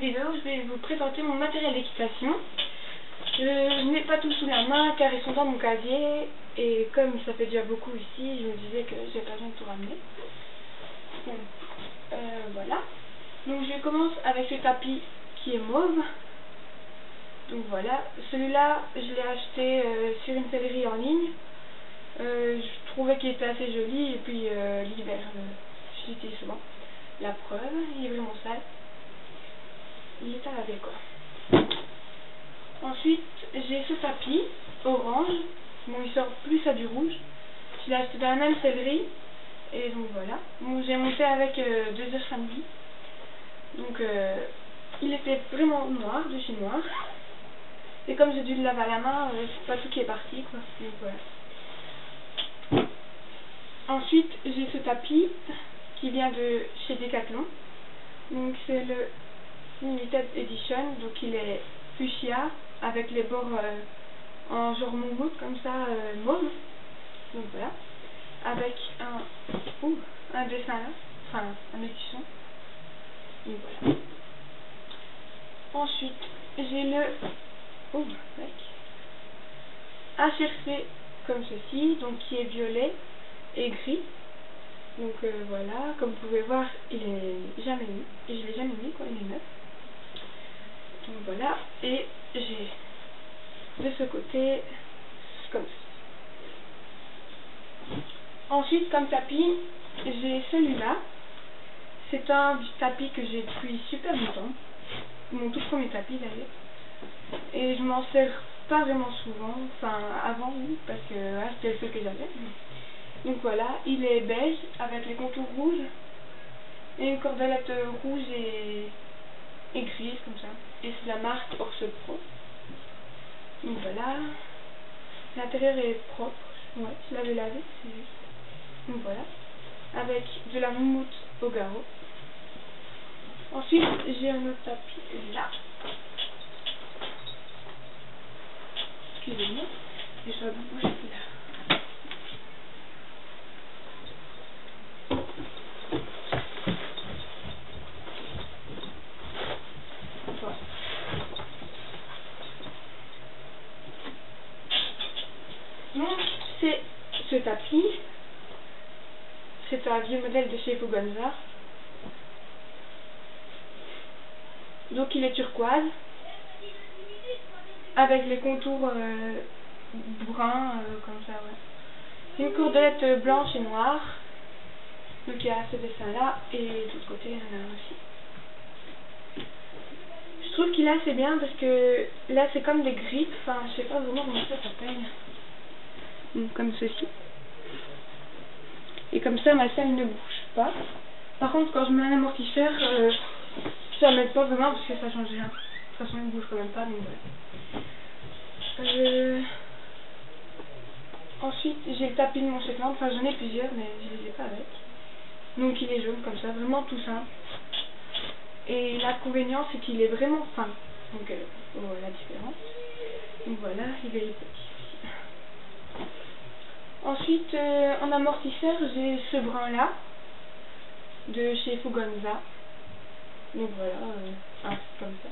vidéo, je vais vous présenter mon matériel d'équitation. Je n'ai pas tout sous la main car ils sont dans mon casier et comme ça fait déjà beaucoup ici, je me disais que j'ai pas besoin de tout ramener. Donc, voilà. Donc je commence avec ce tapis qui est mauve. Donc voilà, celui-là je l'ai acheté sur une sellerie en ligne. Je trouvais qu'il était assez joli et puis l'hiver je l'utilise souvent. La preuve, il est vraiment sale. Il est à laver quoi. Ensuite j'ai ce tapis orange. Bon, il sort plus à du rouge. Je l'ai acheté dans la même sellerie. Et donc voilà. Bon, j'ai monté avec 2 heures samedi. Donc il était vraiment noir, de chez noir. Et comme j'ai dû le laver à la main, c'est pas tout qui est parti quoi. Donc voilà. Ensuite j'ai ce tapis qui vient de chez Decathlon. Donc c'est le Limited Edition. Donc il est fuchsia avec les bords en genre moumoute comme ça, mauve. Donc voilà. Avec un dessin là, enfin un écusson. Donc voilà. Ensuite j'ai le HRC comme ceci, donc qui est violet et gris. Donc voilà, comme vous pouvez voir, il est jamais mis, et je l'ai jamais mis quoi, il est neuf. Donc voilà, et j'ai de ce côté comme ça. Ensuite comme tapis, j'ai celui-là. C'est un tapis que j'ai depuis super longtemps, mon tout premier tapis d'ailleurs. Et je m'en sers pas vraiment souvent, enfin avant oui, parce que c'était le seul que j'avais. Donc voilà, il est beige avec les contours rouges et une cordelette rouge et grise comme ça. Et c'est la marque Orse Pro. Donc voilà, l'intérieur est propre, ouais, je l'avais lavé, c'est juste. Donc voilà, avec de la moumoute au garrot. Ensuite j'ai un autre tapis là. Excusez-moi, et je dois bouger là. Voilà. Donc c'est ce tapis, c'est un vieux modèle de chez Fuganza. Donc il est turquoise avec les contours bruns comme ça, ouais. Une cordelette blanche et noire. Donc il y a ce dessin là et de l'autre côté il y en a un aussi. Je trouve qu'il est assez bien parce que là c'est comme des grippes, enfin je sais pas vraiment comment ça s'appelle. Donc comme ceci. Et comme ça ma selle ne bouge pas. Par contre quand je mets un amortisseur, ça m'aide pas vraiment parce que ça change rien. De toute façon il bouge quand même pas, donc voilà. Ensuite j'ai le tapis de mon Shetland, enfin j'en ai plusieurs mais je les ai pas avec. Donc il est jaune comme ça, vraiment tout simple. Et l'inconvénient c'est qu'il est vraiment fin. Donc voilà la différence. Donc voilà, il est petit. Ensuite en amortisseur j'ai ce brun là de chez Fuganza. Donc voilà, c'est comme ça.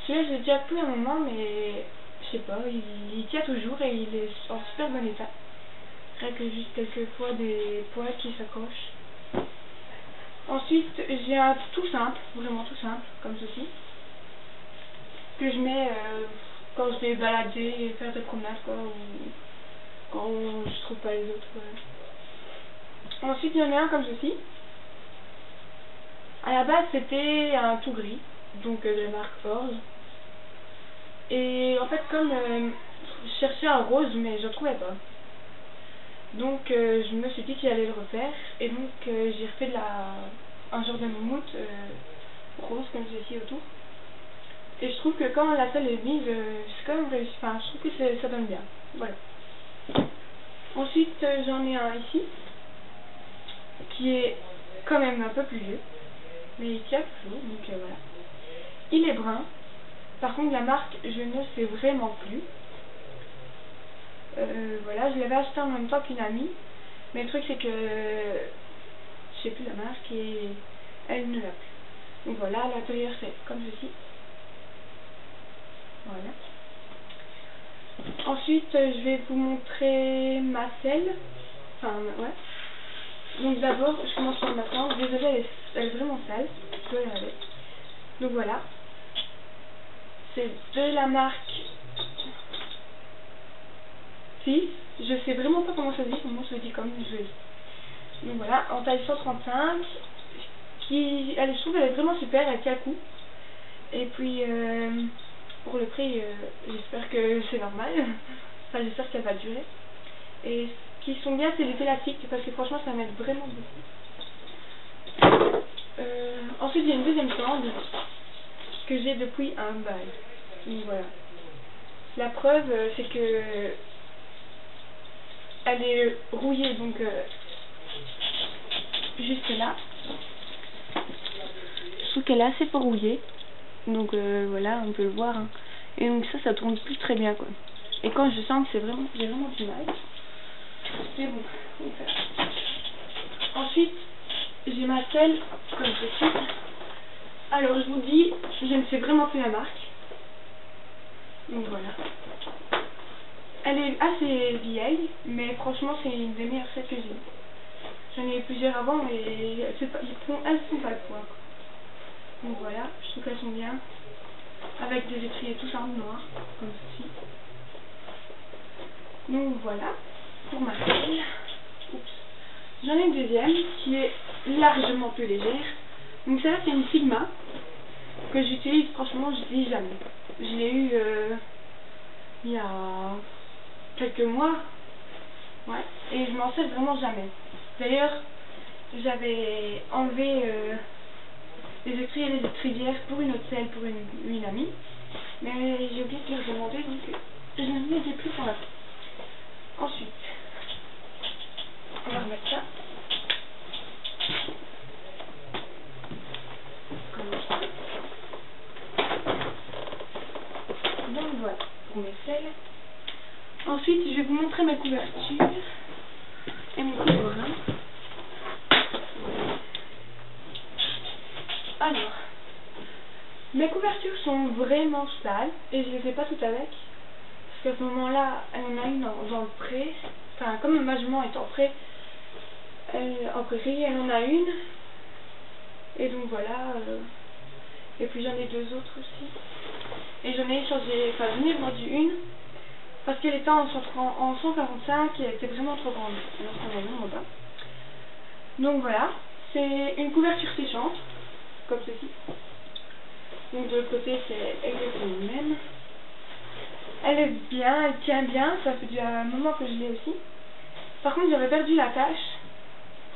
Celui-là j'ai déjà pris un moment mais je sais pas, il tient toujours et il est en super bon état. Rien que juste quelques fois des poils qui s'accrochent. Ensuite j'ai un tout simple, vraiment tout simple, comme ceci, que je mets quand je vais balader et faire des promenades quoi, ou quand je trouve pas les autres. Ouais. Ensuite il y en a un comme ceci. À la base c'était un tout gris, donc de la marque Orse. Et en fait comme je cherchais un rose mais je ne trouvais pas. Donc je me suis dit qu'il allait le refaire et donc j'ai refait un genre de moumoute rose comme ceci autour. Et je trouve que quand la selle est mise, c'est quand même réussi. Enfin, je trouve que ça donne bien. Voilà. Ensuite j'en ai un ici qui est quand même un peu plus vieux, mais il tient toujours, donc voilà. Il est brun. Par contre la marque je ne sais vraiment plus. Voilà, je l'avais acheté en même temps qu'une amie, mais le truc c'est que je sais plus la marque et elle ne l'a plus. Donc voilà, l'intérieur c'est comme ceci. Voilà. Ensuite, je vais vous montrer ma selle. Enfin, ouais. Donc d'abord, je commence par ma planche. Désolée, elle est vraiment sale. Je dois la laver. Donc voilà. C'est de la marque... Si, je sais vraiment pas comment ça se dit. Moi, je le dis comme je le dis. Donc voilà, en taille 135. Je trouve qu'elle est vraiment super. Elle tient le coup. Et puis... pour le prix, j'espère que c'est normal. Enfin, j'espère qu'elle va durer. Et ce qui sont bien, c'est les élastiques, parce que franchement, ça m'aide vraiment beaucoup. Ensuite, j'ai une deuxième sangle que j'ai depuis un bail. Donc voilà. La preuve, c'est que elle est rouillée, donc juste là. Je trouve qu'elle est assez peu rouillée. Donc voilà, on peut le voir. Hein. Et donc ça tourne plus très bien quoi. Et quand je sens que j'ai vraiment du mal. Mais bon, on va faire. Ensuite, j'ai ma selle comme ceci. Alors je vous dis, je ne sais vraiment plus la marque. Donc voilà. Elle est assez vieille, mais franchement c'est une des meilleures selles que j'ai. J'en ai eu plusieurs avant et elles sont pas le poids. Donc voilà, je trouve qu'elles sont bien. Avec des étriers tout simples noirs, comme ceci. Donc voilà, pour ma selle. J'en ai une deuxième qui est largement plus légère. Donc ça c'est une Sigma que j'utilise, franchement je l'utilise jamais. Je l'ai eu il y a quelques mois. Ouais, et je m'en sers vraiment jamais. D'ailleurs, j'avais enlevé les étriers et les étrivières pour une autre selle, pour une amie. Mais j'ai oublié de leur demander, donc je ne les ai plus pour la fin. Ensuite, on va remettre ça. Comme ça. Donc voilà, pour mes selles. Ensuite, je vais vous montrer ma couverture et mon couvre-main. Alors, mes couvertures sont vraiment sales et je les fais pas toutes avec. Parce qu'à ce moment-là, elle en a une dans le pré. Enfin, comme ma jument est en pré, en prairie, elle en a une. Et donc voilà. Et puis j'en ai deux autres aussi. Et j'en ai changé, enfin j'en ai vendu une. Parce qu'elle était en 145 et elle était vraiment trop grande. Alors qu'on est vraiment bas. Donc voilà. C'est une couverture séchante. Comme ceci. Donc de l'autre côté c'est exactement le même. Elle est bien, elle tient bien, ça fait déjà un moment que je l'ai aussi. Par contre j'avais perdu l'attache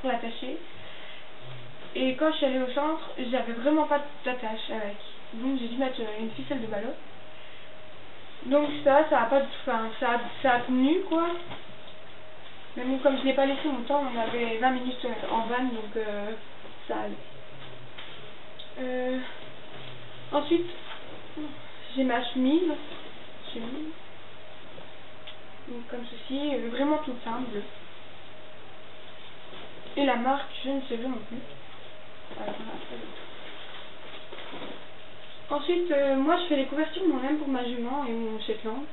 pour l'attacher. Et quand je suis allée au centre, j'avais vraiment pas d'attache avec. Donc j'ai dû mettre une ficelle de ballot. Donc ça a pas, enfin ça a tenu quoi. Mais bon comme je l'ai pas laissé longtemps, on avait 20 minutes en van donc ça allait. Ensuite, j'ai ma chemise. Donc comme ceci, vraiment toute simple. Et la marque, je ne sais vraiment plus. Alors, ensuite, moi je fais les couvertures moi-même pour ma jument et mon Shetland.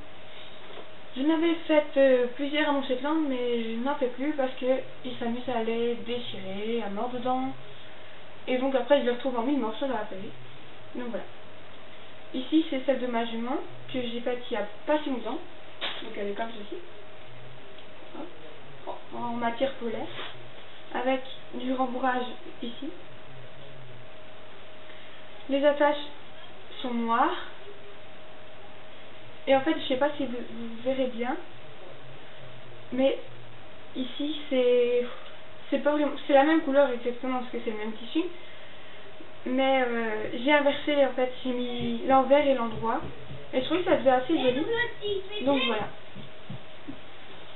Je n'avais fait plusieurs à mon Shetland, mais je n'en fais plus parce que il s'amuse à les déchirer, à mordre dedans. Et donc après je les retrouve en 1000 morceaux dans la prairie. Donc voilà. Ici c'est celle de ma jument que j'ai faite il n'y a pas si longtemps. Donc elle est comme ceci. En matière polaire. Avec du rembourrage ici. Les attaches sont noires. Et en fait je sais pas si vous verrez bien. Mais ici c'est pas vraiment, c'est la même couleur exactement parce que c'est le même tissu. Mais j'ai inversé en fait, j'ai mis l'envers et l'endroit. Et je trouve que ça faisait assez joli. Donc voilà.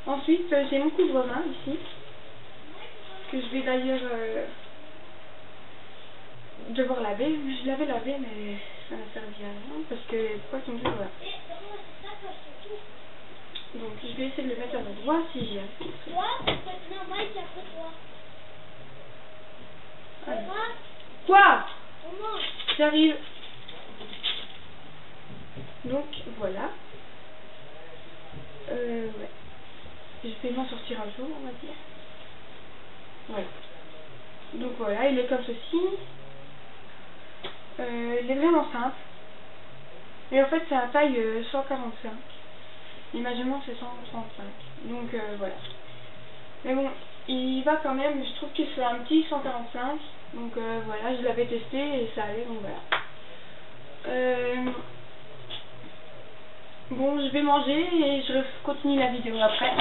Ensuite j'ai mon couvre-main ici. Que je vais d'ailleurs devoir laver. Je l'avais lavé mais ça n'a servi à rien. Parce que quoi qu'il me dise, voilà. Donc je vais essayer de le mettre à l'endroit si j'y arrive. Alors. Quoi? J'arrive. Donc voilà. Ouais. Je vais m'en sortir un jour, on va dire. Voilà. Donc voilà, il est comme ceci. Il est vraiment simple. Et en fait, c'est la taille 145. Et ma jument, c'est 135. Donc voilà. Mais bon, il va quand même, je trouve qu'il fait un petit 145. Donc voilà, je l'avais testé et ça allait, donc voilà. Bon, je vais manger et je continue la vidéo après.